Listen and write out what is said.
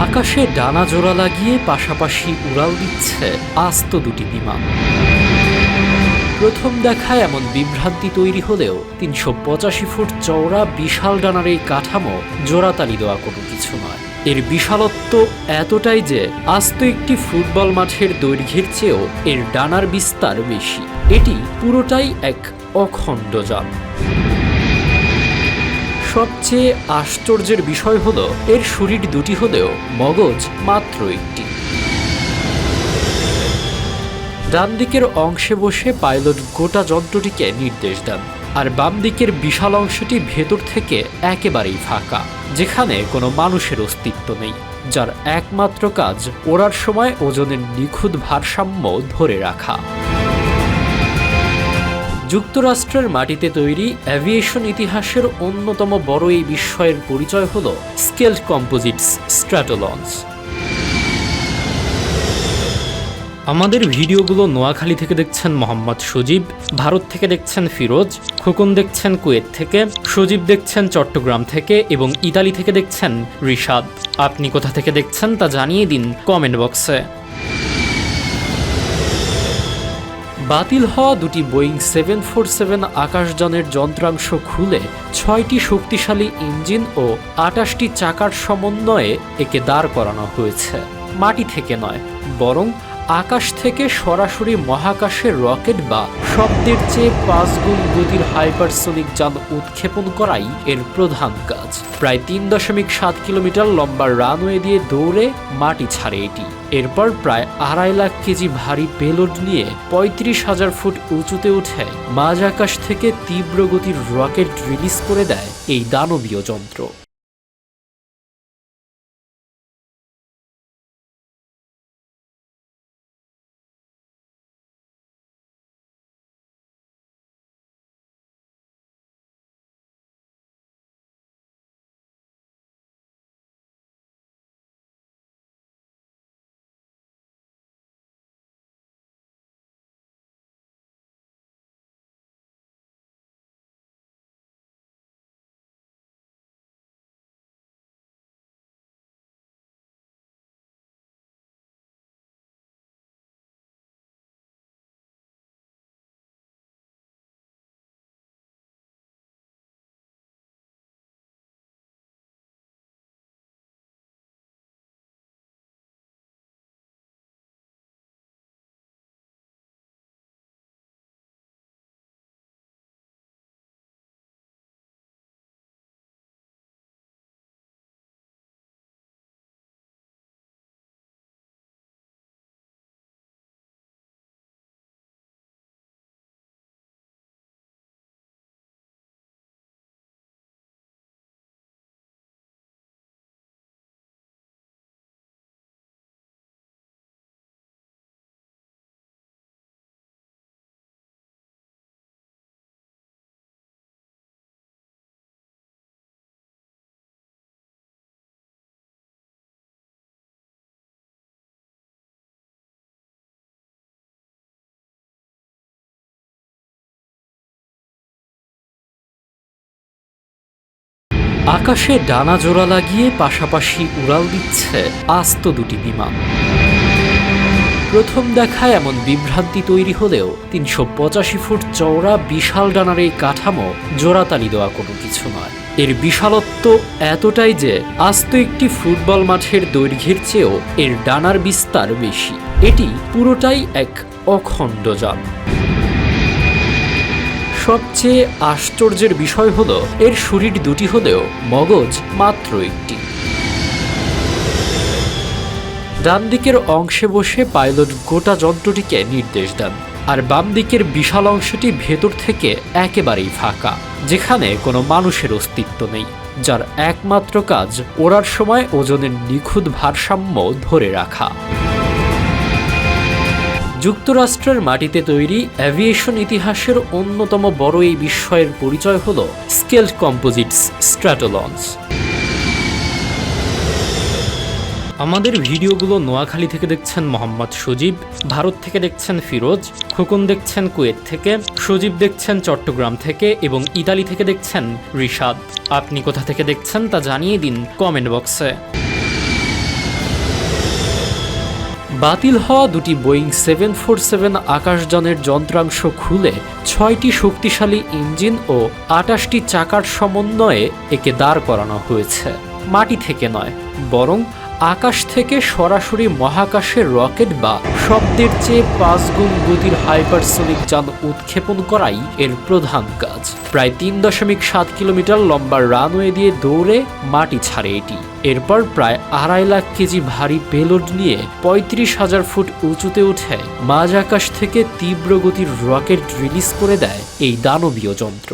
আকাশে ডানা জোড়া লাগিয়ে পাশাপাশি উড়াল দিচ্ছে আস্ত দুটি বিমান। প্রথম দেখায় এমন বিভ্রান্তি তৈরি হলেও ৩৮৫ ফুট চওড়া বিশাল ডানার এই কাঠামো জোড়াতালি দেওয়া কোনো কিছু নয়। এর বিশালত্ব এতটাই যে আস্ত একটি ফুটবল মাঠের দৈর্ঘ্যের চেয়েও এর ডানার বিস্তার বেশি। এটি পুরোটাই এক অখণ্ড যান। সবচেয়ে আশ্চর্যের বিষয় হলো এর শরীর দুটি হলেও মগজ মাত্র একটি। ডান দিকের অংশে বসে পাইলট গোটা যন্ত্রটিকে নির্দেশ দেন, আর বাম দিকের বিশাল অংশটি ভেতর থেকে একেবারেই ফাঁকা, যেখানে কোনো মানুষের অস্তিত্ব নেই, যার একমাত্র কাজ ওড়ার সময় ওজনের নিখুঁত ভারসাম্য ধরে রাখা। যুক্তরাষ্ট্রের মাটিতে তৈরি অ্যাভিয়েশন ইতিহাসের অন্যতম বড় এই বিস্ময়ের পরিচয় হল স্কেলড কম্পোজিটস স্ট্র্যাটোলঞ্চ। আমাদের ভিডিওগুলো নোয়াখালী থেকে দেখছেন মোহাম্মদ সজীব, ভারত থেকে দেখছেন ফিরোজ, খোকন দেখছেন কুয়েত থেকে, সজীব দেখছেন চট্টগ্রাম থেকে এবং ইতালি থেকে দেখছেন রিশাদ। আপনি কোথা থেকে দেখছেন তা জানিয়ে দিন কমেন্ট বক্সে। বাতিল হওয়া দুটি বোয়িং 747 আকাশযানের যন্ত্রাংশ খুলে ৬টি শক্তিশালী ইঞ্জিন ও ২৮টি চাকার সমন্বয়ে একে দাঁড় করানো হয়েছে। মাটি থেকে নয়, বরং আকাশ থেকে সরাসরি মহাকাশের রকেট বা শব্দের চেয়ে ৫ গুণ গতির হাইপারসোনিক যান উৎক্ষেপণ করাই এর প্রধান কাজ। প্রায় ৩.৭ কিলোমিটার লম্বা রানওয়ে দিয়ে দৌড়ে মাটি ছাড়ে এটি। এরপর প্রায় ২.৫ লাখ কেজি ভারী পেলোড নিয়ে ৩৫,০০০ ফুট উঁচুতে উঠে মাঝ আকাশ থেকে তীব্র গতির রকেট রিলিজ করে দেয় এই দানবীয় যন্ত্র। আকাশে ডানা জোড়া লাগিয়ে পাশাপাশি উড়াল দিচ্ছে আস্ত দুটি বিমান। প্রথম দেখায় এমন বিভ্রান্তি তৈরি হলেও ৩৮৫ ফুট চওড়া বিশাল ডানার এই কাঠামো জোড়াতালি দেওয়া কোনো কিছু নয়। এর বিশালত্ব এতটাই যে আস্ত একটি ফুটবল মাঠের দৈর্ঘ্যের চেয়েও এর ডানার বিস্তার বেশি। এটি পুরোটাই এক অখণ্ড যান। সবচেয়ে আশ্চর্যের বিষয় হলো এর শরীর দুটি হলেও মগজ মাত্র একটি। ডান দিকের অংশে বসে পাইলট গোটা যন্ত্রটিকে নির্দেশ দেন, আর বাম দিকের বিশাল অংশটি ভেতর থেকে একেবারেই ফাঁকা, যেখানে কোনো মানুষের অস্তিত্ব নেই, যার একমাত্র কাজ ওড়ার সময় ওজনের নিখুঁত ভারসাম্য ধরে রাখা। যুক্তরাষ্ট্রের মাটিতে তৈরি অ্যাভিয়েশন ইতিহাসের অন্যতম বড় এই বিস্ময়ের পরিচয় হল স্কেলড কম্পোজিটস স্ট্র্যাটোলঞ্চ। আমাদের ভিডিওগুলো নোয়াখালী থেকে দেখছেন মোহাম্মদ সজীব, ভারত থেকে দেখছেন ফিরোজ, খোকন দেখছেন কুয়েত থেকে, সজীব দেখছেন চট্টগ্রাম থেকে এবং ইতালি থেকে দেখছেন রিশাদ। আপনি কোথা থেকে দেখছেন তা জানিয়ে দিন কমেন্ট বক্সে। বাতিল হওয়া দুটি বোয়িং 747 আকাশযানের যন্ত্রাংশ খুলে 6টি শক্তিশালী ইঞ্জিন ও 28টি চাকার সমন্বয়ে একে দাঁড় করানো হয়েছে। মাটি থেকে নয়, বরং আকাশ থেকে সরাসরি মহাকাশের রকেট বা শব্দের চেয়ে 5 গুণ গতির হাইপারসোনিক যান উৎক্ষেপণ করাই এর প্রধান কাজ। প্রায় 3.7 কিলোমিটার লম্বা রানওয়ে দিয়ে দৌড়ে মাটি ছাড়ে এটি। এরপর প্রায় 2.5 লাখ কেজি ভারী পেলোড নিয়ে 35,000 ফুট উঁচুতে উঠে মাঝ আকাশ থেকে তীব্র গতির রকেট রিলিজ করে দেয় এই দানবীয় যন্ত্র।